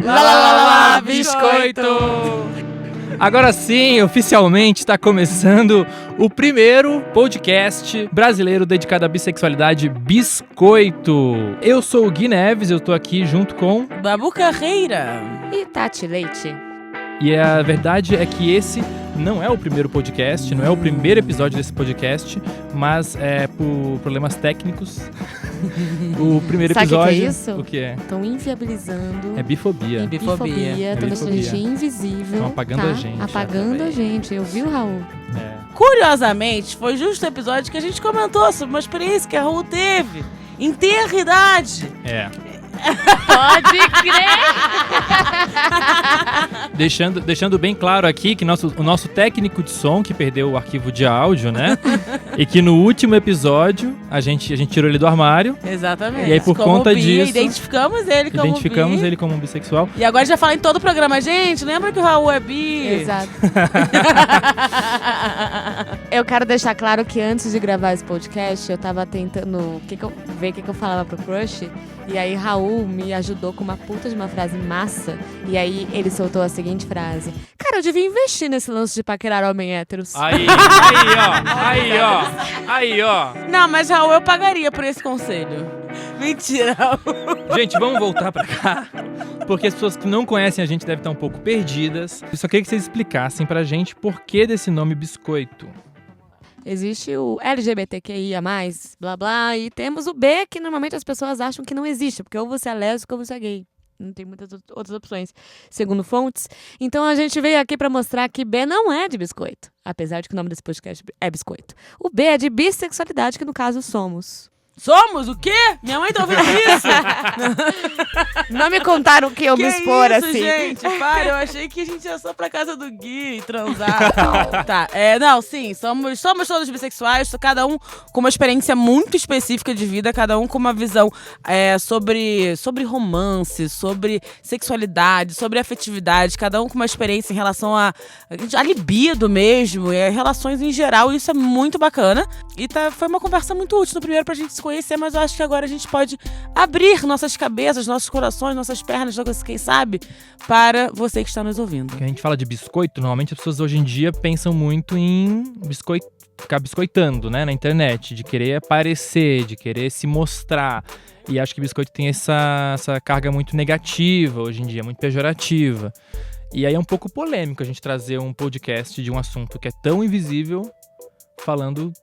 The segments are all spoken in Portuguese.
Lá, biscoito! Agora sim, oficialmente está começando o primeiro podcast brasileiro dedicado à bissexualidade, Biscoito. Eu sou o Gui Neves, eu tô aqui junto com Babu Carreira e Tati Leite. E a verdade é que esse não é o primeiro podcast, não é o primeiro episódio desse podcast, mas por problemas técnicos. O primeiro Sabe episódio. Sabe o que é isso? O que é? Estão inviabilizando. É bifobia. Bifobia. Estão deixando a gente invisível. Estão apagando a gente. Apagando a gente. Eu vi o Raul. Curiosamente, foi justo o episódio que a gente comentou sobre uma experiência que a Raul teve. Em ter idade. Pode crer! Deixando bem claro aqui que o nosso técnico de som, que perdeu o arquivo de áudio, né? E que no último episódio a gente tirou ele do armário. Exatamente. E aí por conta disso... Identificamos ele como um bissexual. E agora já fala em todo o programa. Gente, lembra que o Raul é bi? Exato. Eu quero deixar claro que antes de gravar esse podcast, eu tava tentando ver o que eu falava pro crush. E aí Raul me ajudou com uma puta de uma frase massa. E aí ele soltou a seguinte frase: cara, eu devia investir nesse lance de paquerar homem héteros. Aí, ó. Não, mas Raul, eu pagaria por esse conselho. Mentira, Raul. Gente, vamos voltar pra cá. Porque as pessoas que não conhecem a gente devem estar um pouco perdidas. Eu só queria que vocês explicassem pra gente por que desse nome biscoito. Existe o LGBTQIA+, blá blá, e temos o B, que normalmente as pessoas acham que não existe, porque ou você é lésbico ou você é gay. Não tem muitas outras opções, segundo fontes. Então a gente veio aqui pra mostrar que B não é de biscoito, apesar de que o nome desse podcast é biscoito. O B é de bissexualidade, que no caso somos. Somos? O quê? Minha mãe tá ouvindo isso? Não me contaram que eu me expor isso, assim. Gente, para, eu achei que a gente ia só pra casa do Gui transar. Tá, não, sim, somos todos bissexuais, cada um com uma experiência muito específica de vida, cada um com uma visão sobre romance, sobre sexualidade, sobre afetividade, cada um com uma experiência em relação a libido mesmo, relações em geral, e isso é muito bacana. E foi uma conversa muito útil no primeiro pra gente se conhecer, mas eu acho que agora a gente pode abrir nossas cabeças, nossos corações, nossas pernas, quem sabe, para você que está nos ouvindo. Quando a gente fala de biscoito, normalmente as pessoas hoje em dia pensam muito em ficar biscoitando, né, na internet, de querer aparecer, de querer se mostrar. E acho que biscoito tem essa carga muito negativa hoje em dia, muito pejorativa. E aí é um pouco polêmico a gente trazer um podcast de um assunto que é tão invisível, falando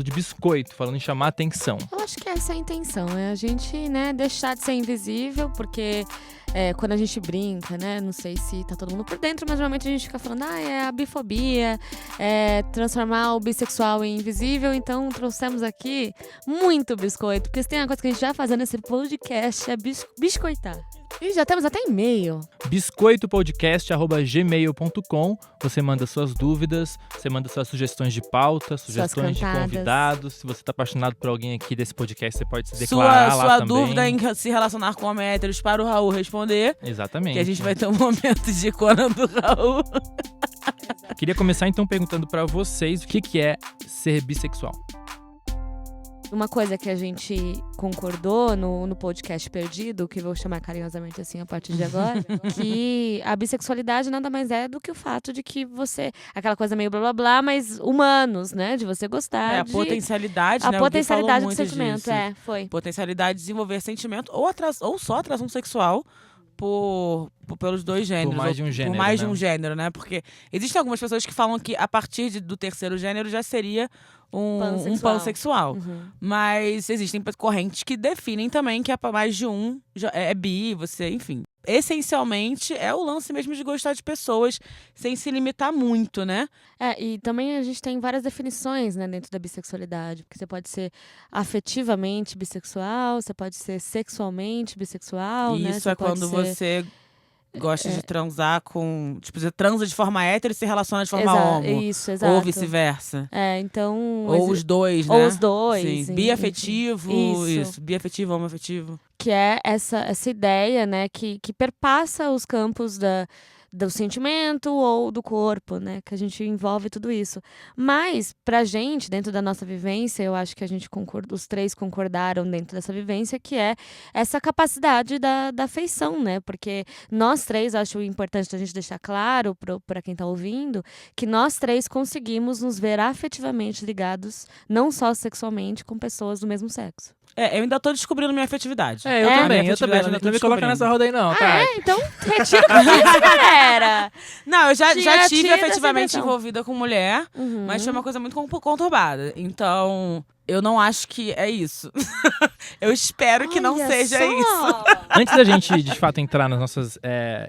de biscoito, falando em chamar atenção. Eu acho que essa é a intenção, é a gente, deixar de ser invisível, porque quando a gente brinca, não sei se tá todo mundo por dentro, mas normalmente a gente fica falando, é a bifobia, transformar o bissexual em invisível, então trouxemos aqui muito biscoito, porque se tem uma coisa que a gente já fazendo nesse podcast é biscoitar. E já temos até e-mail. biscoitopodcast@gmail.com. Você manda suas dúvidas, você manda suas sugestões de pauta, sugestões de convidados. Se você tá apaixonado por alguém aqui desse podcast, você pode se declarar lá também. Sua dúvida em se relacionar com homem héteros para o Raul responder. Exatamente. Que a gente vai ter um momento de Conan do Raul. Queria começar então perguntando pra vocês o que é ser bissexual. Uma coisa que a gente concordou no podcast Perdido, que vou chamar carinhosamente assim a partir de agora, que a bissexualidade nada mais é do que o fato de que você... Aquela coisa meio blá blá blá, mas humanos, de você gostar a potencialidade, a potencialidade do sentimento, foi. Potencialidade de desenvolver sentimento ou só atração sexual pelos dois gêneros. Por mais de um gênero. Por mais de um gênero, Porque existem algumas pessoas que falam que a partir do terceiro gênero já seria um pansexual. Uhum. Mas existem correntes que definem também que mais de um é bi, enfim. Essencialmente é o lance mesmo de gostar de pessoas sem se limitar muito, E também a gente tem várias definições, dentro da bissexualidade, porque você pode ser afetivamente bissexual, você pode ser sexualmente bissexual, Isso quando você gosta de transar com... Tipo, você transa de forma hétero e se relaciona de forma homo. Isso, exato. Ou vice-versa. Então... Ou os dois, Ou os dois. Sim. Biafetivo, isso. Biafetivo, homoafetivo. Que é essa ideia, que perpassa os campos do sentimento ou do corpo, né? Que a gente envolve tudo isso. Mas, pra gente, dentro da nossa vivência, eu acho que a gente os três concordaram dentro dessa vivência, que é essa capacidade da afeição, né? Porque nós três, acho importante a gente deixar claro para quem tá ouvindo, que nós três conseguimos nos ver afetivamente ligados, não só sexualmente, com pessoas do mesmo sexo. Eu ainda tô descobrindo minha afetividade. Eu Minha também. afetividade ainda tô Não me coloca descobrindo. nessa roda aí, não, tá? Então, retira o isso, galera! Não, eu já tive tira essa afetivamente impressão. envolvida com mulher, mas foi uma coisa muito conturbada. Então, eu não acho que é isso. Eu espero que não Olha seja só! isso. Antes da gente, de fato, entrar nos nossos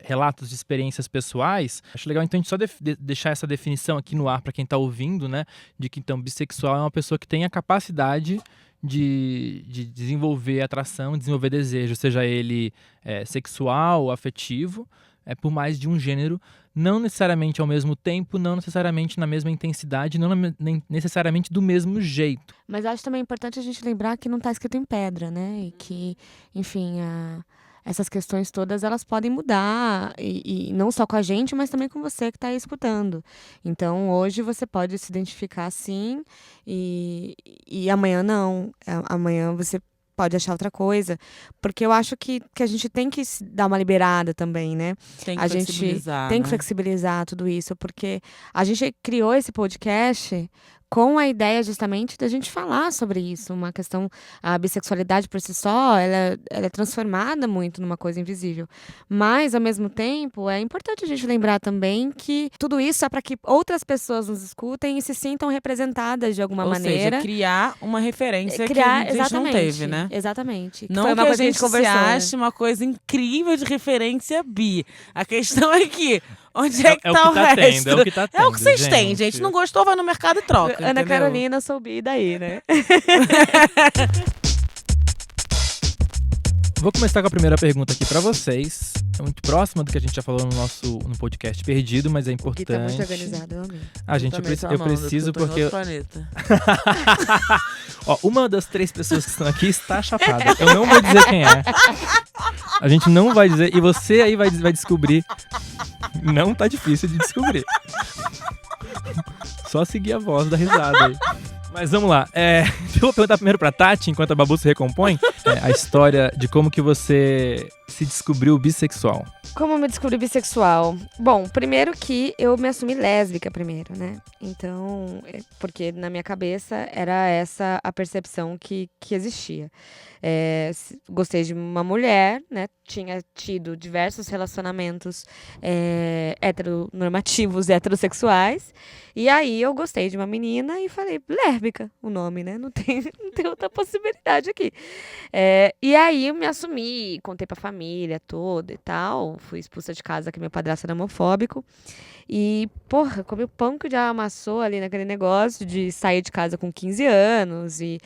relatos de experiências pessoais, acho legal, então, a gente só deixar essa definição aqui no ar para quem tá ouvindo, né? De que, então, bissexual é uma pessoa que tem a capacidade de desenvolver atração, desenvolver desejo, seja ele sexual ou afetivo, por mais de um gênero, não necessariamente ao mesmo tempo, não necessariamente na mesma intensidade, não necessariamente do mesmo jeito. Mas acho também importante a gente lembrar que não está escrito em pedra, né? E que, enfim, essas questões todas, elas podem mudar, e não só com a gente, mas também com você que está aí escutando. Então, hoje você pode se identificar assim, e amanhã não. Amanhã você pode achar outra coisa. Porque eu acho que a gente tem que dar uma liberada também, né? Tem que A gente flexibilizar, tem né? que flexibilizar tudo isso, porque a gente criou esse podcast com a ideia justamente da gente falar sobre isso. Uma questão, a bissexualidade por si só, ela é transformada muito numa coisa invisível. Mas, ao mesmo tempo, é importante a gente lembrar também que tudo isso é para que outras pessoas nos escutem e se sintam representadas de alguma maneira. Ou seja, criar uma referência que Criar, a gente não teve, né? Exatamente. Não foi que uma a coisa gente que a gente conversou, se né? ache uma coisa incrível de referência bi. A questão é que, onde é que É o tá que o tá resto? tendo, é o que tá tendo, É o que vocês têm, gente. Não gostou, vai no mercado e troca. Ana entendeu? Carolina, soubi daí, né? Vou começar com a primeira pergunta aqui pra vocês. É muito próxima do que a gente já falou no podcast Perdido, mas é Que tá muito importante. organizado, eu amei. Eu preciso porque... Ó, uma das 3 pessoas que estão aqui está chapada. Eu não vou dizer quem é. A gente não vai dizer. E você aí vai descobrir. Não tá difícil de descobrir. Só seguir a voz da risada aí. Mas vamos lá. Eu vou perguntar primeiro pra Tati, enquanto a Babu se recompõe, a história de como que você se descobriu bissexual. Como eu me descobri bissexual? Bom, primeiro que eu me assumi lésbica primeiro, né? Então, porque na minha cabeça era essa a percepção que existia. Gostei de uma mulher, né? Tinha tido diversos relacionamentos heteronormativos, heterossexuais. E aí eu gostei de uma menina e falei, lésbica, o nome, né? Não tem outra possibilidade aqui. E aí eu me assumi, contei pra família toda e tal. Fui expulsa de casa, que meu padrasto era homofóbico. E, porra, comi o pão que o diabo amassou ali naquele negócio de sair de casa com 15 anos. E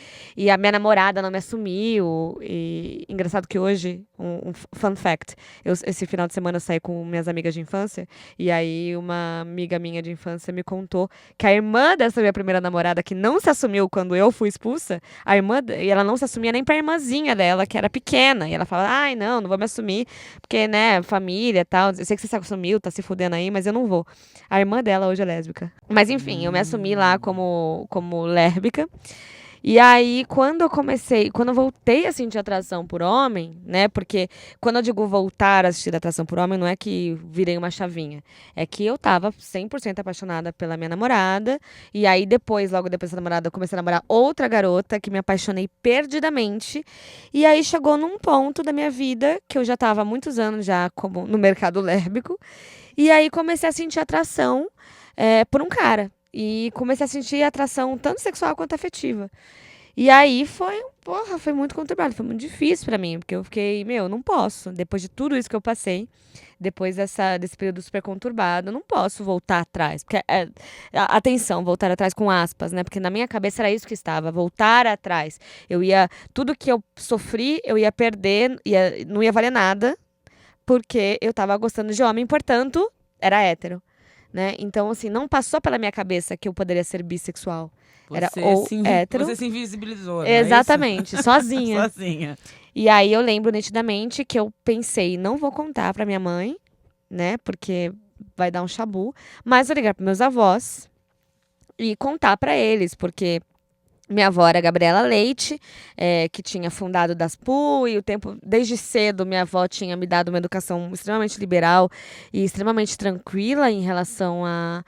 a minha namorada não me assumiu. E engraçado que hoje, um fun fact, esse final de semana eu saí com minhas amigas de infância. E aí uma amiga minha de infância me contou que a irmã dessa minha primeira namorada, que não se assumiu quando eu fui expulsa, e ela não se assumia nem pra irmãzinha dela, que era pequena. E ela falava, ai, não vou me assumir, porque, né, família e tal. Eu sei que você se assumiu, tá se fudendo aí, mas eu não vou. A irmã dela hoje é lésbica. Mas enfim, eu me assumi lá como lésbica. E aí, quando eu voltei a sentir atração por homem, né? Porque quando eu digo voltar a sentir atração por homem, não é que virei uma chavinha. É que eu tava 100% apaixonada pela minha namorada. E aí, logo depois dessa namorada, eu comecei a namorar outra garota que me apaixonei perdidamente. E aí, chegou num ponto da minha vida que eu já tava há muitos anos já como no mercado lésbico. E aí, comecei a sentir atração por um cara. E comecei a sentir atração tanto sexual quanto afetiva. E aí foi muito conturbado, foi muito difícil pra mim, porque eu fiquei, não posso. Depois de tudo isso que eu passei, depois desse período super conturbado, eu não posso voltar atrás. Porque, atenção, voltar atrás com aspas, né? Porque na minha cabeça era isso que estava, voltar atrás. Tudo que eu sofri, eu ia perder, não ia valer nada, porque eu tava gostando de homem, portanto, era hétero. Né? Então, assim, não passou pela minha cabeça que eu poderia ser bissexual. Era ou hétero. Você se invisibilizou, né? Exatamente, sozinha. Sozinha. E aí eu lembro nitidamente que eu pensei, não vou contar pra minha mãe, né? Porque vai dar um chabu, mas vou ligar pros meus avós e contar pra eles, porque minha avó era Gabriela Leite, que tinha fundado o Daspu, e desde cedo minha avó tinha me dado uma educação extremamente liberal e extremamente tranquila em relação a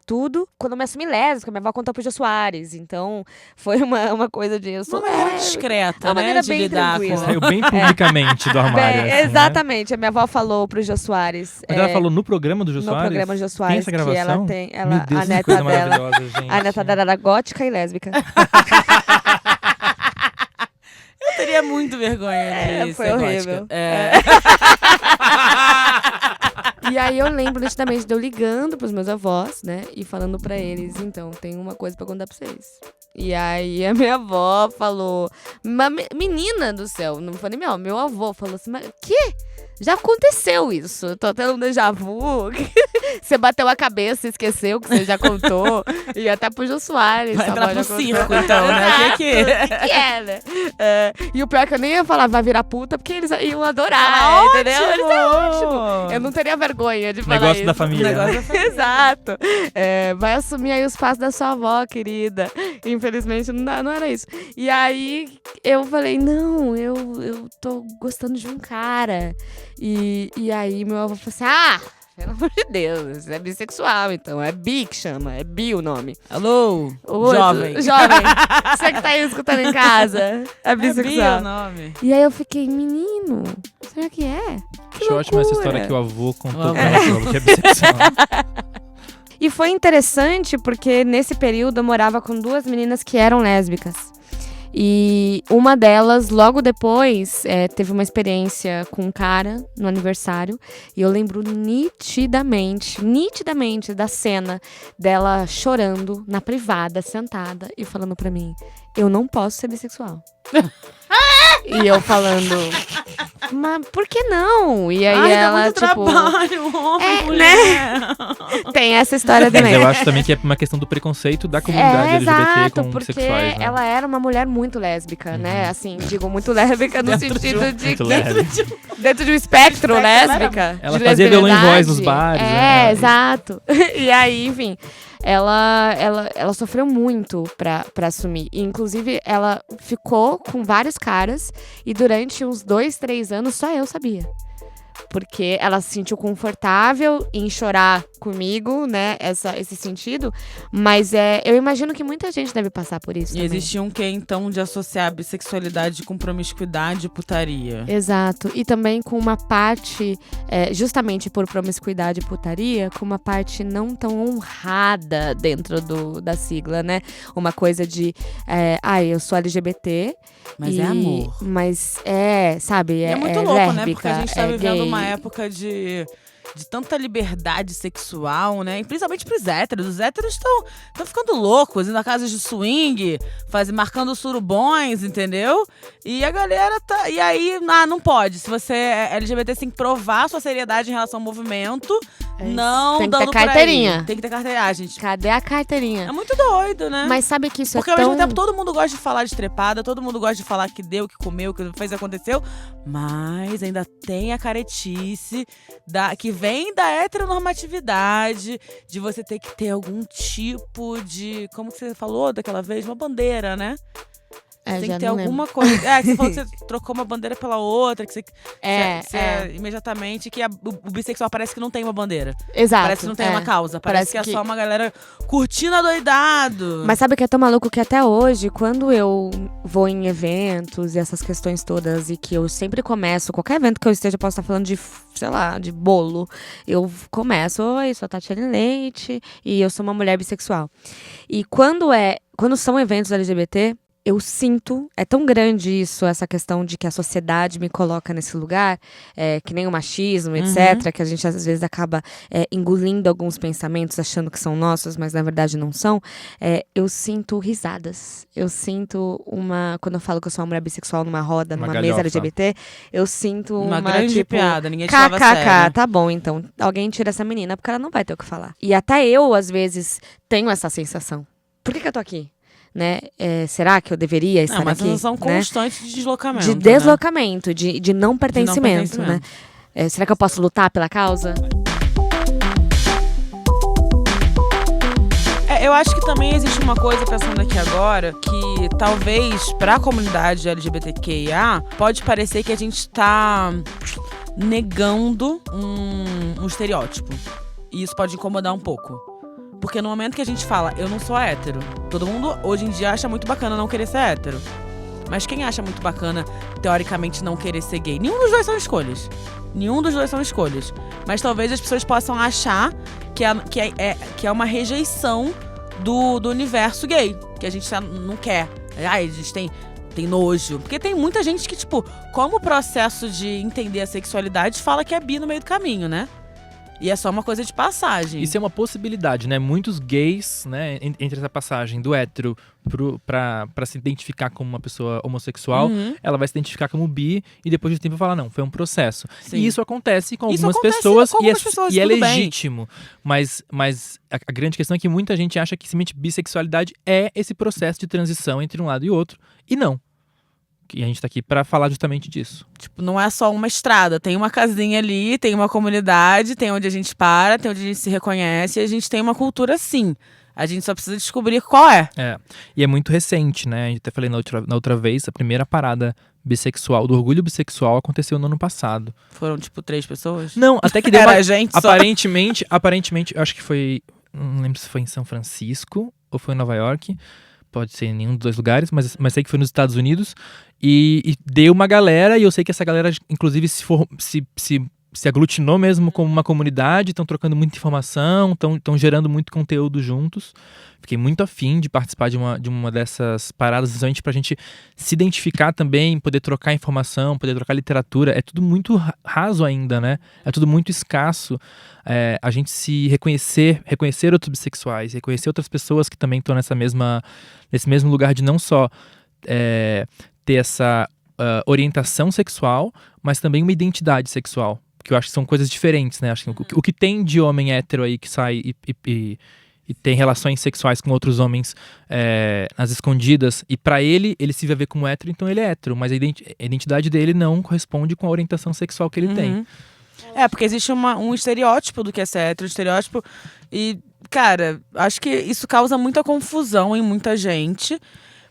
tudo. Quando eu me assumi lésbica, minha avó contou pro Jô Soares, então foi uma coisa de... Eu sou Uma maneira discreta, uma né, maneira de bem lidar tranquila. com... Saiu bem publicamente do armário. Bem, assim, exatamente, a minha avó falou pro Jô Soares. Mas ela falou no programa do Jô no Soares? programa do Jô Tem Soares, essa que gravação? ela tem... Meu Deus, a que neta coisa dela, maravilhosa, gente. a neta dela era gótica e lésbica. Eu teria muito vergonha de foi ser horrível. gótica. E aí eu lembro nitidamente de eu ligando pros meus avós, né? E falando pra eles, então, tem uma coisa pra contar pra vocês. E aí a minha avó falou, menina do céu, não foi nem meu avô falou assim, mas que? Já aconteceu isso, eu tô tendo um déjà vu. Você bateu a cabeça e esqueceu que você já contou. E até pro Jô Soares. Vai entrar pro já circo, contou. então, né? O que Que é, né? E o pior é que eu nem ia falar vai virar puta, porque eles iam adorar, entendeu? Ótimo! Eles é ótimo. Eu não teria vergonha de falar Negócio isso. da família. Negócio da família. Exato. Vai assumir aí os passos da sua avó, querida. Infelizmente, não era isso. E aí, eu falei, não, eu tô gostando de um cara. E aí, meu avô falou assim, pelo amor de Deus, é bissexual, então. É bi que chama, é bi o nome. Alô, Oi, jovem. Jovem. Você que tá aí escutando em casa. É É bi bissexual. o nome. E aí eu fiquei, menino, será que é? Que Acho ótima essa loucura. história que o avô contou O pra ela, que é bissexual. E foi interessante porque nesse período eu morava com 2 meninas que eram lésbicas. E uma delas, logo depois, teve uma experiência com um cara no aniversário. E eu lembro nitidamente da cena dela chorando na privada, sentada e falando pra mim, eu não posso ser bissexual. E eu falando, mas por que não? E aí Ai, ela, dá muito tipo... trabalho, homem, mulher. Tem essa história Mas também. eu acho também que é uma questão do preconceito da comunidade LGBT exato, com porque sexuais, né? ela era uma mulher muito lésbica, né? Assim, digo muito lésbica no sentido de Muito leve. dentro de um espectro lésbica. Ela de fazia violão em lesbianidade. voz nos bares, né? Exato. E aí, enfim, ela sofreu muito pra assumir. E, inclusive, ela ficou com vários caras e durante uns 2, 3 anos só eu sabia. Porque ela se sentiu confortável em chorar comigo, né? Esse sentido. Mas eu imagino que muita gente deve passar por isso E também. existia um quê, então, de associar a bissexualidade com promiscuidade e putaria. Exato. E também com uma parte, justamente por promiscuidade e putaria, com uma parte não tão honrada dentro da sigla, né? Uma coisa de, eu sou LGBT. Mas é amor. Mas sabe? E é muito louco, lésbica, né? Porque a gente tá vivendo gay. uma época de tanta liberdade sexual, né? E principalmente pros héteros. Os héteros estão ficando loucos, indo a casas de swing, marcando surubões, entendeu? E a galera tá... E aí, não pode. Se você é LGBT, você tem que provar sua seriedade em relação ao movimento. Não Tem que ter dando por aí. carteirinha. Tem que ter carteirinha, gente. Cadê a carteirinha? É muito doido, né? Mas sabe que isso Porque é ao tão... mesmo tempo todo mundo gosta de falar de trepada, todo mundo gosta de falar que deu, que comeu, que fez, aconteceu. Mas ainda tem a caretice que vem da heteronormatividade, de você ter que ter algum tipo de... Como que você falou daquela vez? Uma bandeira, né? Tem já que ter não alguma coisa. Que você falou que você trocou uma bandeira pela outra, que você. Imediatamente que o bissexual parece que não tem uma bandeira. Exato. Parece que não tem uma causa. Parece que é só uma galera curtindo adoidado. Mas sabe o que é tão maluco que até hoje, quando eu vou em eventos e essas questões todas, e que eu sempre começo, qualquer evento que eu esteja, posso estar falando de, sei lá, de bolo, eu começo, oi, sou a Tatiana Leite e eu sou uma mulher bissexual. E quando são eventos LGBT, eu sinto, é tão grande isso, essa questão de que a sociedade me coloca nesse lugar, que nem o machismo, etc., que a gente às vezes acaba engolindo alguns pensamentos, achando que são nossos, mas na verdade não são. Eu sinto risadas. Eu sinto quando eu falo que eu sou uma mulher bissexual numa roda, numa mesa LGBT, eu sinto uma grande tipo, piada, ninguém te leva a sério. tá bom, então, alguém tira essa menina, porque ela não vai ter o que falar. E até eu, às vezes, tenho essa sensação. Por que eu tô aqui? Né? Será que eu deveria estar uma aqui? sensação né? constante de deslocamento. De deslocamento, de não pertencimento, né? Será que eu posso lutar pela causa? Eu acho que também existe uma coisa, pensando aqui agora, que talvez pra comunidade LGBTQIA pode parecer que a gente tá negando um estereótipo. E isso pode incomodar um pouco. Porque no momento que a gente fala, eu não sou hétero, todo mundo hoje em dia acha muito bacana não querer ser hétero. Mas quem acha muito bacana, teoricamente, não querer ser gay? Nenhum dos dois são escolhas. Nenhum dos dois são escolhas. Mas talvez as pessoas possam achar que é uma rejeição do universo gay. Que a gente não quer. Ai, a gente tem nojo. Porque tem muita gente que, tipo, como processo de entender a sexualidade, fala que é bi no meio do caminho, né? E é só uma coisa de passagem. Isso é uma possibilidade, né? Muitos gays, né, entre essa passagem do hétero pra se identificar como uma pessoa homossexual, ela vai se identificar como bi e depois de tempo falar, não, foi um processo. Sim. E isso acontece com Isso algumas acontece pessoas com algumas pessoas, e é tudo bem. legítimo. Mas a grande questão é que muita gente acha que simplesmente bissexualidade é esse processo de transição entre um lado e outro. E não. E a gente tá aqui pra falar justamente disso. Tipo, não é só uma estrada. Tem uma casinha ali, tem uma comunidade, tem onde a gente para, tem onde a gente se reconhece. E a gente tem uma cultura, sim. A gente só precisa descobrir qual é. E é muito recente, né? A gente até falei na outra vez, a primeira parada bissexual, do orgulho bissexual, aconteceu no ano passado. Foram, tipo, 3 pessoas? Não, até que deu Era a gente só. Aparentemente, eu acho que foi, não lembro se foi em São Francisco ou foi em Nova York. Pode ser em nenhum dos dois lugares, mas sei que foi nos Estados Unidos. E deu uma galera, e eu sei que essa galera, inclusive, se aglutinou mesmo como uma comunidade, estão trocando muita informação, estão gerando muito conteúdo juntos. Fiquei muito afim de participar de uma dessas paradas, justamente pra gente se identificar também, poder trocar informação, poder trocar literatura. É tudo muito raso ainda, né? É tudo muito escasso. A gente se reconhecer outros bissexuais, reconhecer outras pessoas que também estão nesse mesmo lugar de não só ter essa orientação sexual, mas também uma identidade sexual. Porque eu acho que são coisas diferentes, né? Acho que o que tem de homem hétero aí que sai e tem relações sexuais com outros homens nas escondidas, e pra ele se vê como hétero, então ele é hétero, mas a identidade dele não corresponde com a orientação sexual que ele tem. Porque existe um estereótipo do que é ser hétero, estereótipo. E, cara, acho que isso causa muita confusão em muita gente.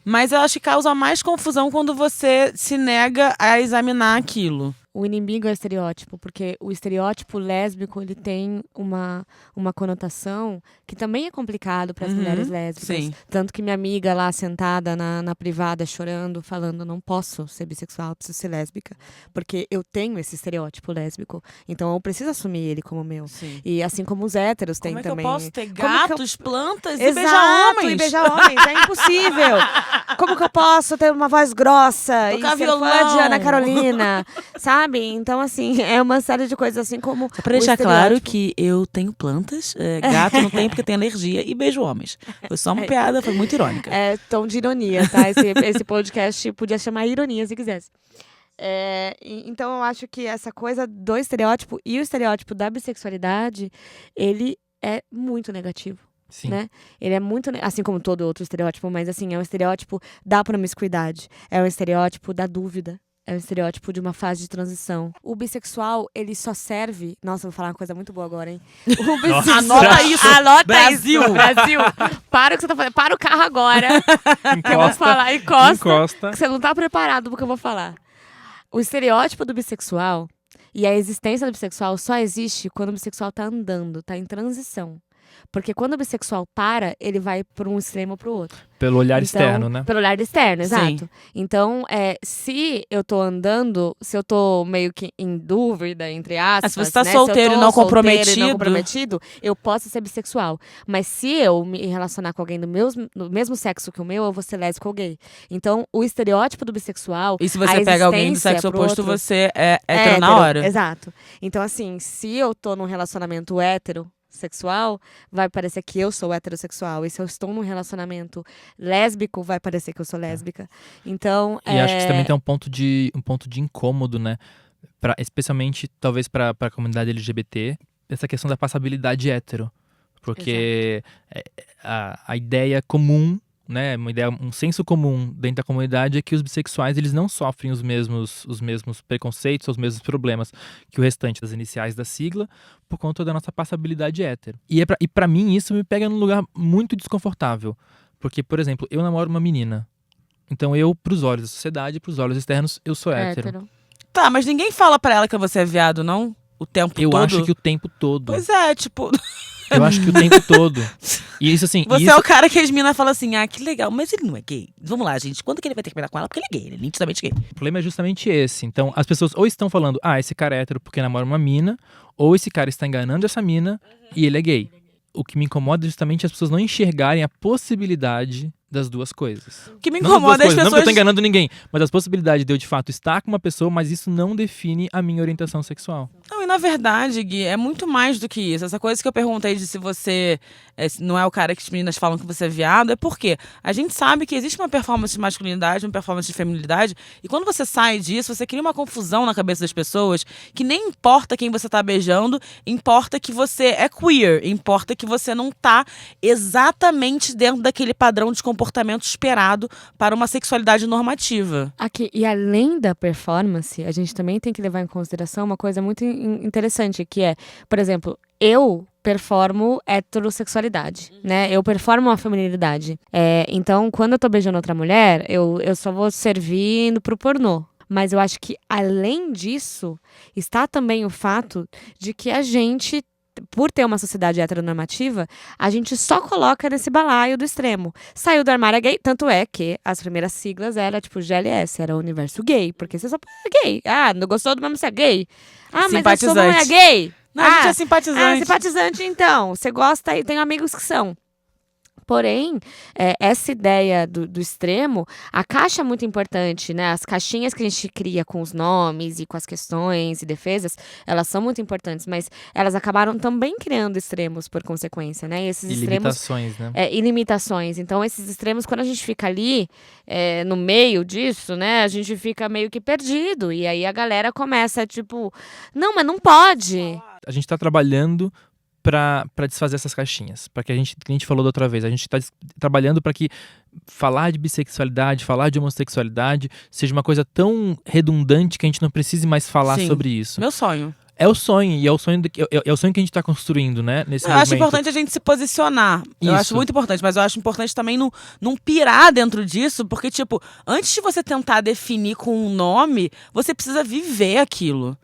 Mas eu acho que causa mais confusão quando você se nega a examinar aquilo. O inimigo é o estereótipo, porque o estereótipo lésbico, ele tem uma conotação que também é complicado para as mulheres lésbicas. Sim. Tanto que minha amiga lá sentada na privada chorando, falando, não posso ser bissexual, preciso ser lésbica, porque eu tenho esse estereótipo lésbico, então eu preciso assumir ele como meu. Sim. E assim como os héteros têm Como é que também. eu posso ter Como que eu- gatos, plantas e Exato, beijar homens? e beijar homens, é impossível. Como que eu posso ter uma voz grossa Tocar e ser violão? fã de Ana Carolina, sabe? Então, assim, é uma série de coisas assim como Só pra deixar o claro estereótipo. que eu tenho plantas, gato não tem porque tem alergia e beijo homens. Foi só uma piada, foi muito irônica. É tom de ironia, tá? Esse podcast podia chamar ironia se quisesse. Então, eu acho que essa coisa do estereótipo e o estereótipo da bissexualidade, ele é muito negativo. Sim. Né? Ele é muito, assim como todo outro estereótipo, mas assim, é um estereótipo da promiscuidade, é um estereótipo da dúvida, é um estereótipo de uma fase de transição. O bissexual, ele só serve... Nossa, vou falar uma coisa muito boa agora, hein? O bissexual... Anota isso! Anota Brasil! isso! Brasil! Para o que você tá fazendo. Para o carro agora. Que eu vou falar. Encosta. Que você não tá preparado pro que eu vou falar. O estereótipo do bissexual e a existência do bissexual só existe quando o bissexual tá andando, tá em transição. Porque quando o bissexual para, ele vai para um extremo ou para o outro. Pelo olhar Então, externo, né? Pelo olhar externo, exato. Sim. Então, se eu tô andando, se eu tô meio que em dúvida, entre aspas, Se você tá né? solteiro Se eu e não tô solteiro e comprometido. não comprometido, eu posso ser bissexual. Mas se eu me relacionar com alguém do mesmo sexo que o meu, eu vou ser lésbico ou gay. Então, o estereótipo do bissexual... E se você pega alguém do sexo pro oposto, outro, você é hétero na hora. Exato. Então, assim, se eu tô num relacionamento heterossexual, vai parecer que eu sou heterossexual. E se eu estou num relacionamento lésbico, vai parecer que eu sou lésbica. Então, E acho que isso também tem um ponto de incômodo, né? Especialmente, talvez, para a comunidade LGBT, essa questão da passabilidade hétero. Porque a ideia comum né, uma ideia, um senso comum dentro da comunidade é que os bissexuais eles não sofrem os mesmos preconceitos, os mesmos problemas que o restante das iniciais da sigla por conta da nossa passabilidade hétero. E para mim isso me pega num lugar muito desconfortável, porque, por exemplo, eu namoro uma menina. Então eu, pros olhos da sociedade, pros olhos externos, eu sou hétero. Tá, mas ninguém fala pra ela que você é viado, não? O tempo todo? Eu acho que o tempo todo. Pois é, tipo... Eu acho que o tempo todo. E isso assim... Você é o cara que as minas falam assim, que legal, mas ele não é gay. Vamos lá, gente, quando que ele vai ter que pegar com ela? Porque ele é gay, ele é nitidamente gay. O problema é justamente esse. Então, as pessoas ou estão falando, esse cara é hétero porque namora uma mina, ou esse cara está enganando essa mina e ele é gay. O que me incomoda é justamente as pessoas não enxergarem a possibilidade das duas coisas. O que me incomoda é as Não que eu pessoas... tô enganando ninguém, mas as possibilidades de eu, de fato, estar com uma pessoa, mas isso não define a minha orientação sexual. Não, e na verdade, Gui, é muito mais do que isso. Essa coisa que eu perguntei de se você não é o cara que as meninas falam que você é viado, é porque a gente sabe que existe uma performance de masculinidade, uma performance de feminilidade, e quando você sai disso, você cria uma confusão na cabeça das pessoas que nem importa quem você tá beijando, importa que você é queer, importa que você não tá exatamente dentro daquele padrão de comportamento esperado para uma sexualidade normativa. Aqui, e além da performance, a gente também tem que levar em consideração uma coisa muito interessante, que é, por exemplo, eu performo heterossexualidade, né? Eu performo a feminilidade. Então, quando eu tô beijando outra mulher, eu só vou servindo pro pornô. Mas eu acho que, além disso, está também o fato de que a gente, por ter uma sociedade heteronormativa, a gente só coloca nesse balaio do extremo. Saiu do armário gay, tanto é que as primeiras siglas era tipo GLS, era o universo gay, porque você só é gay. Não gostou do mesmo ser gay? Mas eu sou mulher gay. Não, a gente é simpatizante. Simpatizante então. Você gosta e tem amigos que são. Porém, essa ideia do extremo, a caixa é muito importante, né? As caixinhas que a gente cria com os nomes e com as questões e defesas, elas são muito importantes, mas elas acabaram também criando extremos por consequência, né? E esses limitações, né? E limitações. Então, esses extremos, quando a gente fica ali, no meio disso, né? A gente fica meio que perdido. E aí a galera começa, tipo, não, mas não pode. A gente tá trabalhando para desfazer essas caixinhas, para que a gente falou da outra vez, a gente está trabalhando para que falar de bissexualidade, falar de homossexualidade seja uma coisa tão redundante que a gente não precise mais falar sobre isso. Meu sonho. É o sonho, e é o sonho que a gente está construindo, né? Nesse eu acho importante a gente se posicionar. Eu acho muito importante, mas eu acho importante também não pirar dentro disso, porque, tipo, antes de você tentar definir com um nome, você precisa viver aquilo.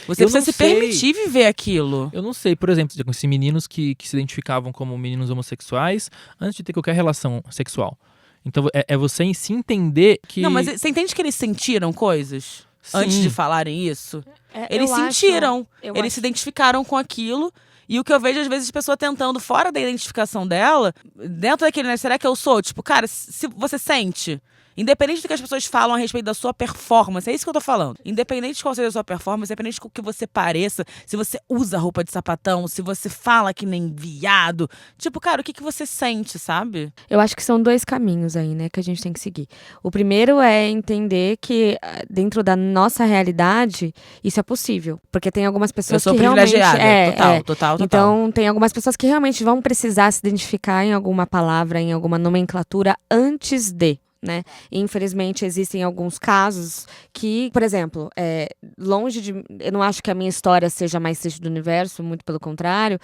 Você precisa se permitir viver aquilo. Eu não sei, por exemplo, eu conheci meninos que se identificavam como meninos homossexuais antes de ter qualquer relação sexual. Então é você se entender que... Não, mas você entende que eles sentiram coisas? Sim. Antes de falarem isso? Eles sentiram. Eles se identificaram com aquilo. E o que eu vejo, às vezes, a pessoa tentando, fora da identificação dela, dentro daquele, né? Será que eu sou? Tipo, cara, se você sente... Independente do que as pessoas falam a respeito da sua performance, é isso que eu tô falando. Independente de qual seja a sua performance, independente do que você pareça, se você usa roupa de sapatão, se você fala que nem viado. Tipo, cara, o que você sente, sabe? Eu acho que são dois caminhos aí, né, que a gente tem que seguir. O primeiro é entender que dentro da nossa realidade, isso é possível. Porque tem algumas pessoas que realmente... Total. Então, tem algumas pessoas que realmente vão precisar se identificar em alguma palavra, em alguma nomenclatura antes de... né? E, infelizmente, existem alguns casos que, por exemplo, longe de... Eu não acho que a minha história seja mais triste do universo, muito pelo contrário.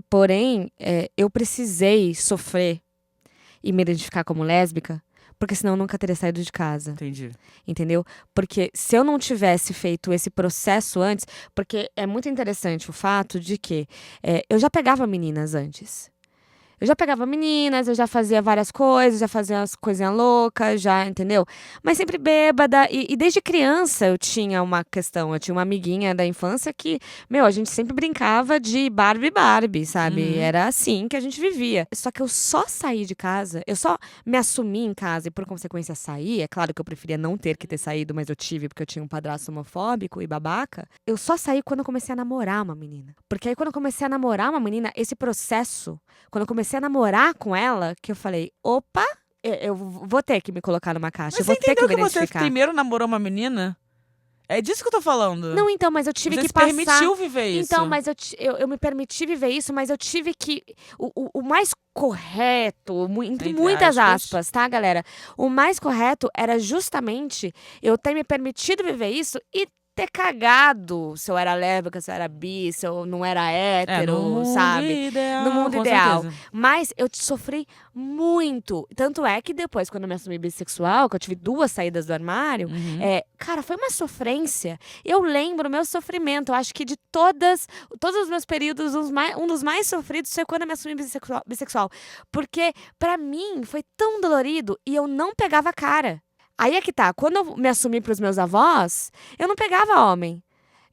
Porém, eu precisei sofrer e me identificar como lésbica, porque senão eu nunca teria saído de casa. Entendi. Entendeu? Porque se eu não tivesse feito esse processo antes... Porque é muito interessante o fato de que eu já pegava meninas antes. Eu já pegava meninas, eu já fazia várias coisas, já fazia umas coisinhas loucas, já, entendeu? Mas sempre bêbada. E desde criança eu tinha uma questão. Eu tinha uma amiguinha da infância que, a gente sempre brincava de Barbie, sabe? Era assim que a gente vivia. Só que eu só saí de casa, eu só me assumi em casa e, por consequência, saí. É claro que eu preferia não ter que ter saído, mas eu tive porque eu tinha um padrasto homofóbico e babaca. Eu só saí quando eu comecei a namorar uma menina. Porque aí, quando eu comecei a namorar uma menina, esse processo, quando eu comecei a namorar com ela, que eu falei, opa, eu vou ter que me colocar numa caixa, Mas eu vou ter que me você identificar. primeiro namorou uma menina? É disso que eu tô falando. Não, então, mas eu tive Você que se passar... permitiu viver isso. Então, mas eu me permiti viver isso, mas eu tive que... O mais correto, entre Entre muitas aspas. aspas, tá, galera? O mais correto era justamente eu ter me permitido viver isso e ter cagado se eu era lésbica, se eu era bi, se eu não era hétero, no mundo sabe? ideal, No mundo com ideal. certeza. Mas eu sofri muito. Tanto é que depois, quando eu me assumi bissexual, que eu tive 2 saídas do armário, Uhum. cara, foi uma sofrência. Eu lembro o meu sofrimento. Eu acho que de todos os meus períodos, um dos mais sofridos foi quando eu me assumi bissexual. Porque, pra mim, foi tão dolorido e eu não pegava a cara. Aí é que tá. Quando eu me assumi pros meus avós, eu não pegava homem.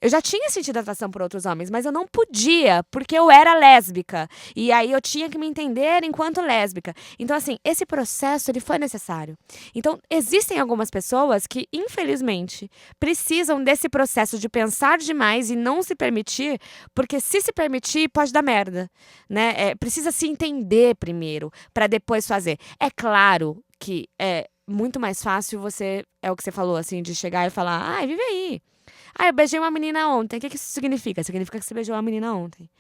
Eu já tinha sentido atração por outros homens, mas eu não podia, porque eu era lésbica. E aí eu tinha que me entender enquanto lésbica. Então, assim, esse processo, ele foi necessário. Então, existem algumas pessoas que, infelizmente, precisam desse processo de pensar demais e não se permitir, porque se permitir, pode dar merda, né? Precisa se entender primeiro, para depois fazer. É claro que é muito mais fácil você, é o que você falou, assim, de chegar e falar, ai, vive aí. Ah, eu beijei uma menina ontem. O que isso significa? Significa que você beijou uma menina ontem.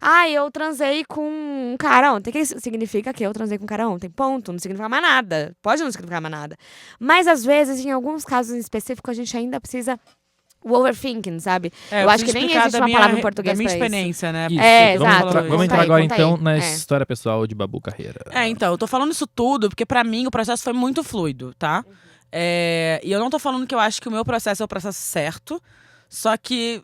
Ah, eu transei com um cara ontem. O que isso significa que eu transei com um cara ontem? Ponto. Não significa mais nada. Pode não significar mais nada. Mas, às vezes, em alguns casos específicos, a gente ainda precisa... O overthinking, sabe? Eu acho que nem existe uma palavra em português da minha pra isso. experiência, né? Isso. Exato. Vamos entrar Conta agora, aí. então, na história pessoal de Babu Carreira. Então, eu tô falando isso tudo porque pra mim o processo foi muito fluido, tá? E eu não tô falando que eu acho que o meu processo é o processo certo, só que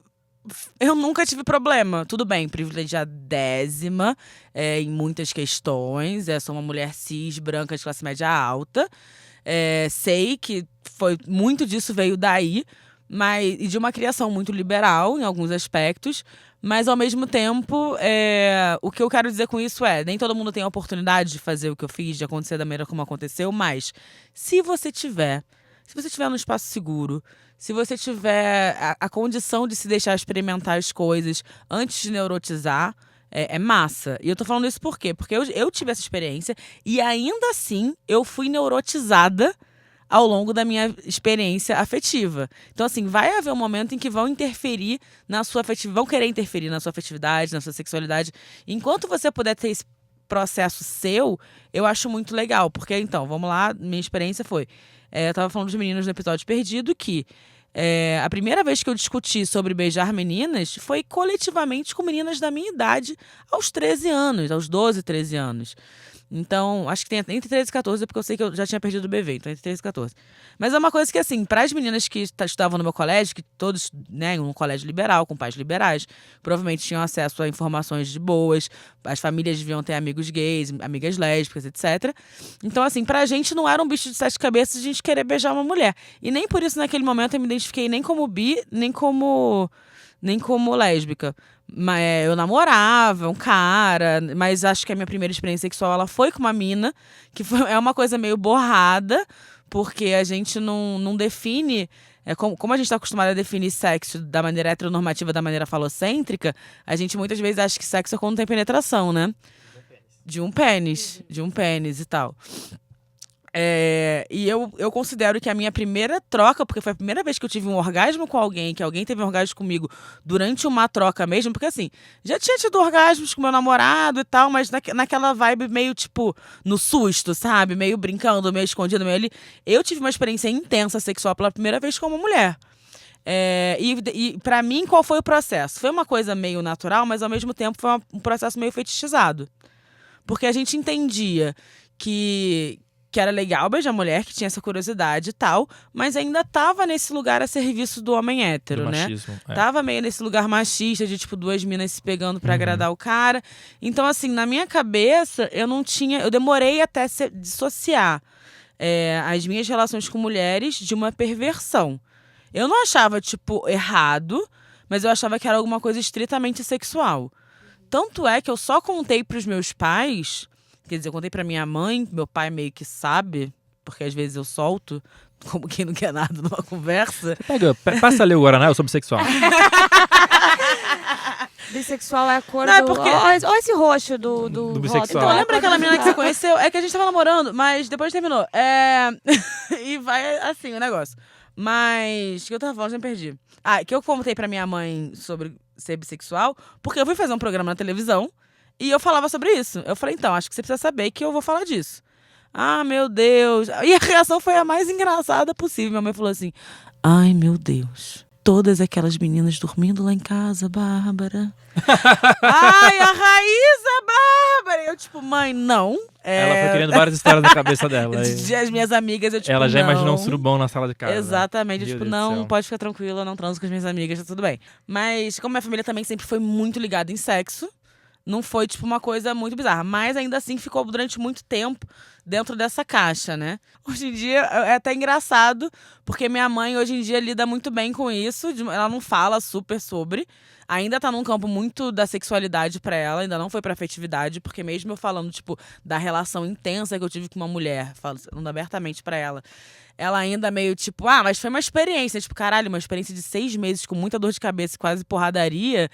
eu nunca tive problema. Tudo bem, privilegiadésima em muitas questões. Sou uma mulher cis, branca, de classe média alta. Sei que muito disso veio daí, e de uma criação muito liberal em alguns aspectos. Mas, ao mesmo tempo, o que eu quero dizer com isso nem todo mundo tem a oportunidade de fazer o que eu fiz, de acontecer da maneira como aconteceu, mas se você tiver num espaço seguro, se você tiver a condição de se deixar experimentar as coisas antes de neurotizar, é massa. E eu tô falando isso por quê? Porque eu tive essa experiência e, ainda assim, eu fui neurotizada ao longo da minha experiência afetiva. Então, assim, vai haver um momento em que vão interferir na sua afetividade, vão querer interferir na sua afetividade, na sua sexualidade. Enquanto você puder ter esse processo seu, eu acho muito legal. Porque, então, vamos lá, minha experiência foi... eu tava falando dos meninos no episódio perdido que a primeira vez que eu discuti sobre beijar meninas foi coletivamente com meninas da minha idade aos 13 anos, aos 12, 13 anos. Então, acho que tem entre 13 e 14, porque eu sei que eu já tinha perdido o bebê, então entre 13 e 14. Mas é uma coisa que, assim, para as meninas que estudavam no meu colégio, que todos, né, um colégio liberal, com pais liberais, provavelmente tinham acesso a informações de boas, as famílias deviam ter amigos gays, amigas lésbicas, etc. Então, assim, pra gente não era um bicho de 7 cabeças a gente querer beijar uma mulher. E nem por isso, naquele momento, eu me identifiquei nem como bi, nem como lésbica. Mas eu namorava um cara, mas acho que a minha primeira experiência sexual ela foi com uma mina, que é uma coisa meio borrada, porque a gente não define... como a gente está acostumado a definir sexo da maneira heteronormativa, da maneira falocêntrica, a gente muitas vezes acha que sexo é quando tem penetração, né? De um pênis e tal. E eu considero que a minha primeira troca, porque foi a primeira vez que eu tive um orgasmo com alguém, que alguém teve um orgasmo comigo durante uma troca mesmo, porque assim, já tinha tido orgasmos com meu namorado e tal, mas naquela vibe meio tipo, no susto, sabe? Meio brincando, meio escondido, meio ali. Eu tive uma experiência intensa sexual pela primeira vez com uma mulher. E pra mim, qual foi o processo? Foi uma coisa meio natural, mas ao mesmo tempo foi um processo meio fetichizado. Porque a gente entendia que era legal beijar mulher, que tinha essa curiosidade e tal, mas ainda tava nesse lugar a serviço do homem hétero, Do né? machismo, Tava meio nesse lugar machista, de tipo, 2 minas se pegando pra agradar o cara. Então, assim, na minha cabeça, eu demorei até dissociar as minhas relações com mulheres de uma perversão. Eu não achava, tipo, errado, mas eu achava que era alguma coisa estritamente sexual. Tanto é que eu só contei pros meus pais... Quer dizer, eu contei pra minha mãe, meu pai meio que sabe, porque às vezes eu solto, como quem não quer nada numa conversa. Passa ali o Guaraná, eu sou bissexual. Bissexual é a cor Não, é do... porque- Olha esse roxo do bissexual. rótulo. Então, lembra aquela menina que você conheceu? É que a gente tava namorando, mas depois terminou. E vai assim o negócio. Mas, o que eu tava falando, já me perdi. Que eu contei pra minha mãe sobre ser bissexual, porque eu fui fazer um programa na televisão e eu falava sobre isso. Eu falei, então, acho que você precisa saber que eu vou falar disso. Ah, meu Deus. E a reação foi a mais engraçada possível. Minha mãe falou assim, ai, meu Deus. Todas aquelas meninas dormindo lá em casa, Bárbara. Ai, a Raíssa, Bárbara. Eu, tipo, mãe, não. Ela foi criando várias histórias na cabeça dela. As minhas amigas, eu, tipo, Ela já não. imaginou um surubão na sala de casa. Exatamente. Eu, Meu tipo, Deus do não, céu. pode ficar tranquila, eu não transo com as minhas amigas, tá tudo bem. Mas, como minha família também sempre foi muito ligada em sexo, não foi, tipo, uma coisa muito bizarra. Mas, ainda assim, ficou durante muito tempo dentro dessa caixa, né? Hoje em dia, é até engraçado, porque minha mãe, hoje em dia, lida muito bem com isso. Ela não fala super sobre. Ainda tá num campo muito da sexualidade pra ela, ainda não foi pra afetividade, porque mesmo eu falando, tipo, da relação intensa que eu tive com uma mulher, falando abertamente pra ela, ela ainda meio tipo, mas foi uma experiência. Tipo, caralho, uma experiência de 6 meses com muita dor de cabeça e quase porradaria.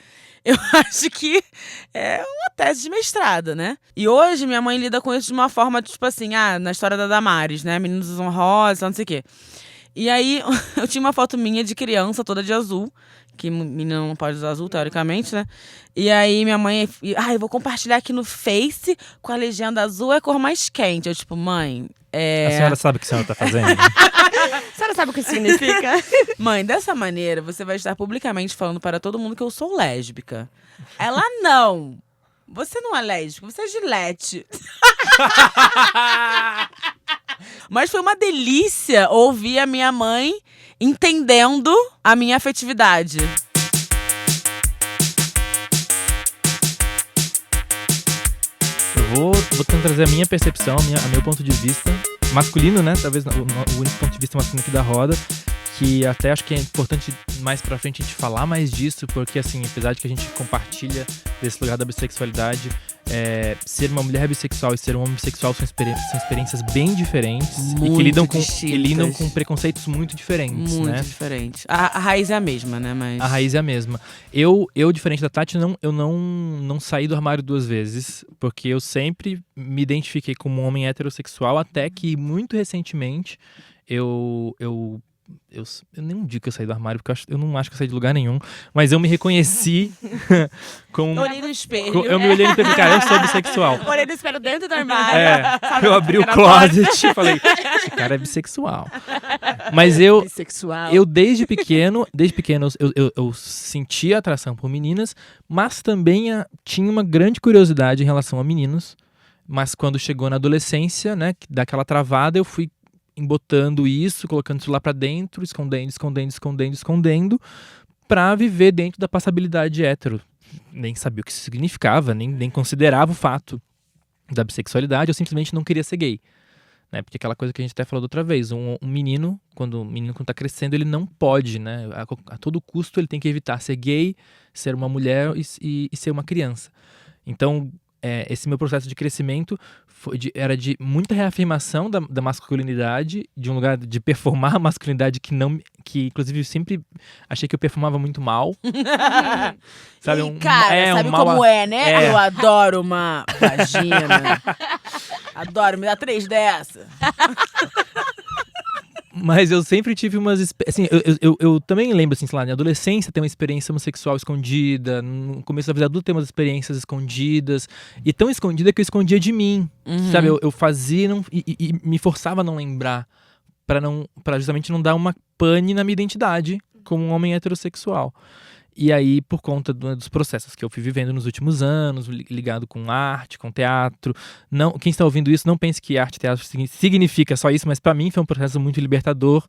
Eu acho que é uma tese de mestrado, né? E hoje minha mãe lida com isso de uma forma, tipo assim, na história da Damares, né? Meninos usam rosa, não sei o quê. E aí, eu tinha uma foto minha de criança, toda de azul, que menina não pode usar azul, teoricamente, né? E aí, minha mãe, eu vou compartilhar aqui no Face com a legenda azul é a cor mais quente. Eu, tipo, mãe, A senhora sabe o que a senhora tá fazendo? A senhora sabe o que isso significa? Mãe, dessa maneira, você vai estar publicamente falando para todo mundo que eu sou lésbica. Ela, não. Você não é lésbica, você é gilete. Mas foi uma delícia ouvir a minha mãe entendendo a minha afetividade. Eu vou tentar trazer a minha percepção, a meu ponto de vista masculino, né? Talvez o único ponto de vista masculino aqui da roda, que até acho que é importante mais pra frente a gente falar mais disso, porque assim, apesar de que a gente compartilha desse lugar da bissexualidade, ser uma mulher bissexual e ser um homem bissexual são experiências bem diferentes Muito e que lidam distintas. com preconceitos muito diferentes, Muito né? diferente. A raiz é a mesma, né? Mas... A raiz é a mesma. Eu diferente da Tati, eu não saí do armário 2 vezes, porque eu sempre me identifiquei como um homem heterossexual, até que muito recentemente eu nem digo que eu saí do armário, porque eu não acho que eu saí de lugar nenhum, mas eu me reconheci como... Eu olhei no espelho. Eu me olhei no espelho e falei, cara, eu sou bissexual. Olhei no espelho dentro do armário. Eu abri o closet e falei, esse cara é bissexual. Mas Bissexual. eu desde pequeno eu sentia atração por meninas, mas também tinha uma grande curiosidade em relação a meninos. Mas quando chegou na adolescência, né, que dá aquela travada, eu fui embotando isso, colocando isso lá pra dentro, escondendo, pra viver dentro da passabilidade hétero. Nem sabia o que isso significava, nem considerava o fato da bissexualidade, eu simplesmente não queria ser gay. Né? Porque aquela coisa que a gente até falou da outra vez, um menino, quando tá crescendo, ele não pode, né? A todo custo ele tem que evitar ser gay, ser uma mulher e ser uma criança. Então, esse meu processo de crescimento era de muita reafirmação da masculinidade, de um lugar de performar a masculinidade que inclusive eu sempre achei que eu performava muito mal. Sabe, sabe como né? Eu adoro uma vagina. Adoro, me dá 3 dessa. Mas eu sempre tive umas... Assim, eu também lembro, assim, sei lá, na adolescência tem uma experiência homossexual escondida. No começo da vida adulta tem umas experiências escondidas. E tão escondida que eu escondia de mim. Uhum. Sabe, eu fazia e me forçava a não lembrar. Pra justamente não dar uma pane na minha identidade como um homem heterossexual. E aí, por conta dos processos que eu fui vivendo nos últimos anos, ligado com arte, com teatro. Quem está ouvindo isso, não pense que arte e teatro significa só isso, mas para mim foi um processo muito libertador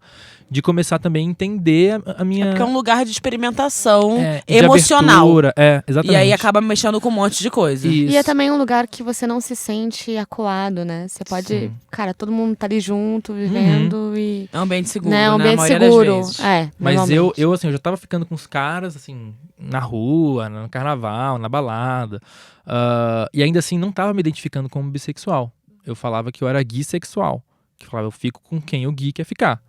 de começar também a entender a minha... Porque é um lugar de experimentação emocional. De abertura, exatamente. E aí acaba mexendo com um monte de coisa. Isso. E é também um lugar que você não se sente acuado, né? Você pode... Sim. Cara, todo mundo tá ali junto, vivendo e... É um ambiente seguro, né? né? Um ambiente A maioria seguro. das vezes. Mas normalmente. eu assim, eu já tava ficando com os caras, assim, na rua, no carnaval, na balada. E ainda assim, não tava me identificando como bissexual. Eu falava que eu era guissexual. Que eu falava, eu fico com quem o gui quer ficar.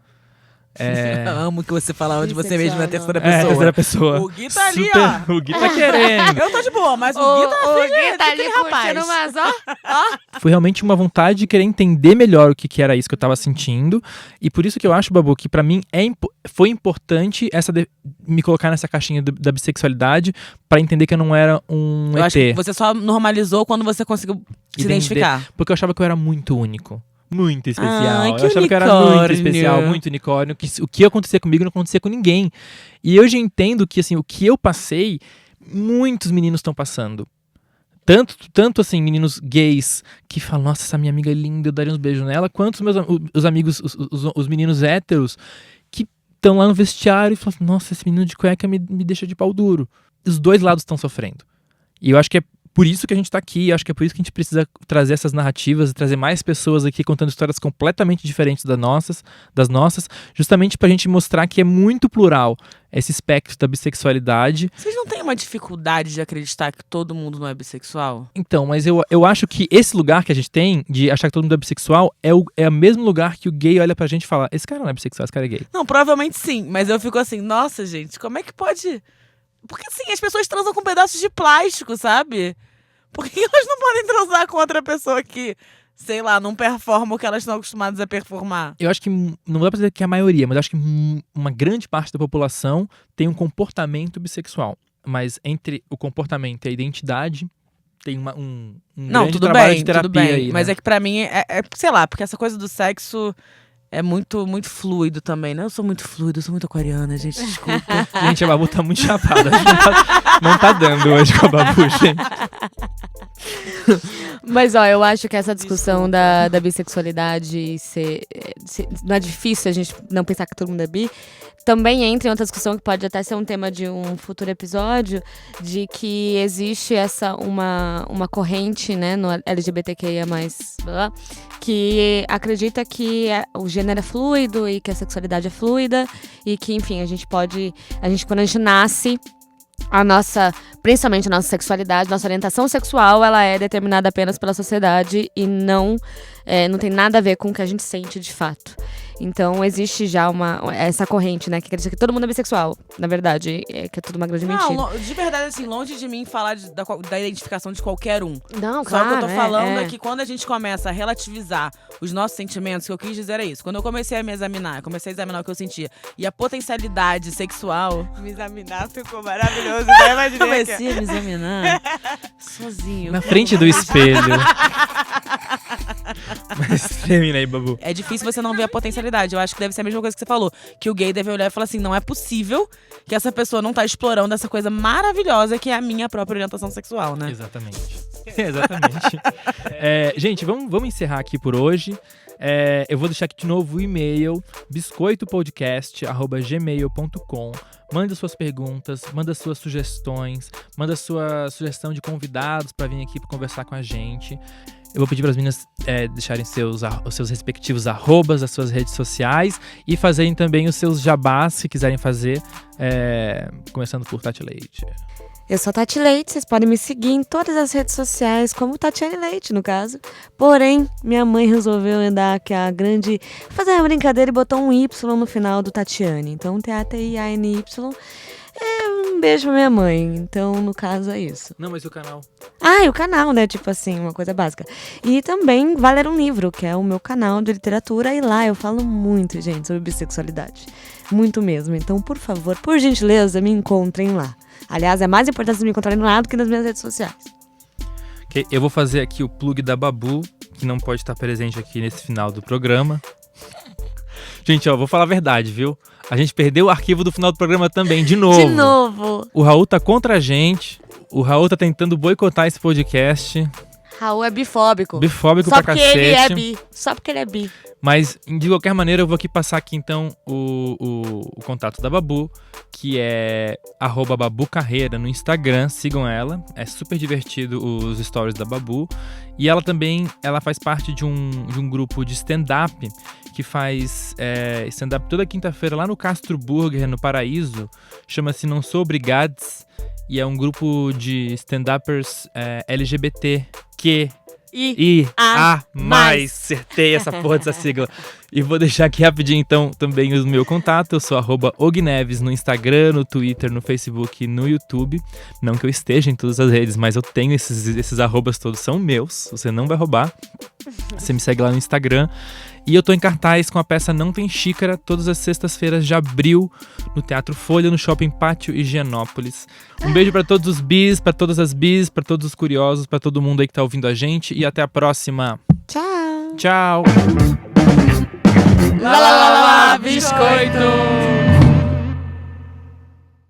Amo que você falava de você Bissexual, mesmo na não. terceira pessoa. Terceira pessoa. O Gui tá ali, Super, o Gui tá querendo. Eu tô de boa, mas o Gui tá afim Gui tá daquele ali rapaz. curtindo umas, ó. Foi realmente uma vontade de querer entender melhor o que era isso que eu tava sentindo. E por isso que eu acho, Babu, que pra mim foi importante me colocar nessa caixinha da bissexualidade pra entender que eu não era um Eu ET. acho que você só normalizou quando você conseguiu se identificar. Porque eu achava que eu era muito único. Muito especial. Ai, que eu achava que eu era muito unicórnio. especial, muito unicórnio. Que o que acontecia comigo não acontecia com ninguém. E hoje eu entendo que, assim, o que eu passei, muitos meninos estão passando. Tanto assim, meninos gays que falam, nossa, essa minha amiga é linda, eu daria uns beijos nela, quanto os amigos, os meninos héteros que estão lá no vestiário e falam, nossa, esse menino de cueca me deixa de pau duro. Os dois lados estão sofrendo. E eu acho que é por isso que a gente tá aqui, acho que é por isso que a gente precisa trazer essas narrativas, trazer mais pessoas aqui contando histórias completamente diferentes das nossas, justamente pra gente mostrar que é muito plural esse espectro da bissexualidade. Vocês não têm uma dificuldade de acreditar que todo mundo não é bissexual? Então, mas eu acho que esse lugar que a gente tem de achar que todo mundo é bissexual é o mesmo lugar que o gay olha pra gente e fala, esse cara não é bissexual, esse cara é gay. Não, provavelmente sim, mas eu fico assim, nossa, gente, como é que pode... Porque assim, as pessoas transam com pedaços de plástico, sabe? Por que elas não podem transar com outra pessoa que, sei lá, não performa o que elas estão acostumadas a performar? Eu acho que, não dá pra dizer que é a maioria, mas eu acho que uma grande parte da população tem um comportamento bissexual. Mas entre o comportamento e a identidade, tem um Não, grande tudo trabalho bem, de terapia tudo bem. aí, Mas né? é que pra mim, sei lá, porque essa coisa do sexo é muito, muito fluido também, né? Eu sou muito fluido, eu sou muito aquariana, gente, desculpa. Gente, a Babu tá muito chapada. Acho que não tá dando hoje com a Babu, gente. Mas, ó, eu acho que essa discussão da bissexualidade não é difícil a gente não pensar que todo mundo é bi. Também entra em outra discussão que pode até ser um tema de um futuro episódio, de que existe uma corrente, né, no LGBTQIA+, blá, que acredita que o gênero é fluido e que a sexualidade é fluida e que, enfim, quando a gente nasce, principalmente a nossa sexualidade, nossa orientação sexual, ela é determinada apenas pela sociedade e não tem nada a ver com o que a gente sente de fato. Então existe já essa corrente, né, que acredita que todo mundo é bissexual. Na verdade, que é tudo uma grande mentira. Não, de verdade, assim, longe de mim falar da identificação de qualquer um. Não, Só claro, que eu tô falando é que quando a gente começa a relativizar os nossos sentimentos, o que eu quis dizer é isso. Quando eu comecei a me examinar, eu comecei a examinar o que eu sentia. E a potencialidade sexual... Me examinar ficou maravilhoso, né? Imaginei Comecei a me examinar sozinho. Na frente do espelho. Mas termina aí, Babu. É difícil você não ver a potencialidade. Eu acho que deve ser a mesma coisa que você falou. Que o gay deve olhar e falar assim, não é possível que essa pessoa não tá explorando essa coisa maravilhosa que é a minha própria orientação sexual, né? Exatamente. Exatamente. Gente, vamos encerrar aqui por hoje. Eu vou deixar aqui de novo o e-mail biscoitopodcast@gmail.com. Manda suas perguntas, manda suas sugestões, manda sua sugestão de convidados para vir aqui conversar com a gente. Eu vou pedir para as meninas deixarem os seus respectivos arrobas, as suas redes sociais e fazerem também os seus jabás, se quiserem fazer, começando por Tati Leite. Eu sou Tati Leite, vocês podem me seguir em todas as redes sociais, como Tatiane Leite, no caso. Porém, minha mãe resolveu fazer uma brincadeira e botou um Y no final do Tatiane. Então, TATIANY. Um beijo pra minha mãe. Então, no caso, é isso. Não, mas o canal. E o canal, né? Tipo assim, uma coisa básica. E também Vai Ler um Livro, que é o meu canal de literatura. E lá eu falo muito, gente, sobre bissexualidade. Muito mesmo. Então, por favor, por gentileza, me encontrem lá. Aliás, é mais importante vocês me encontrarem lá do que nas minhas redes sociais. Okay, eu vou fazer aqui o plug da Babu, que não pode estar presente aqui nesse final do programa. Gente, vou falar a verdade, viu? A gente perdeu o arquivo do final do programa também, de novo. De novo. O Raul tá contra a gente. O Raul tá tentando boicotar esse podcast. Raul é bifóbico. Bifóbico pra cacete. Só porque ele é bi. Só porque ele é bi. Mas, de qualquer maneira, eu vou aqui passar aqui, então, o contato da Babu, que é @babucarreira no Instagram. Sigam ela. É super divertido os stories da Babu. E ela também faz parte de um grupo de stand-up que faz stand-up toda quinta-feira lá no Castro Burger, no Paraíso. Chama-se Não Sou Obrigados. E é um grupo de stand-uppers LGBTQ. I, A, mais. Acertei essa porra dessa sigla. E vou deixar aqui rapidinho, então, também o meu contato. Eu sou @ogneves no Instagram, no Twitter, no Facebook e no YouTube. Não que eu esteja em todas as redes, mas eu tenho esses arrobas todos, são meus. Você não vai roubar. Você me segue lá no Instagram. E eu tô em cartaz com a peça Não Tem Xícara, todas as sextas-feiras de abril, no Teatro Folha, no Shopping Pátio Higienópolis. Um beijo pra todos os bis, pra todas as bis, pra todos os curiosos, pra todo mundo aí que tá ouvindo a gente. E até a próxima. Tchau! Tchau! Lá, lá, lá, lá, biscoito!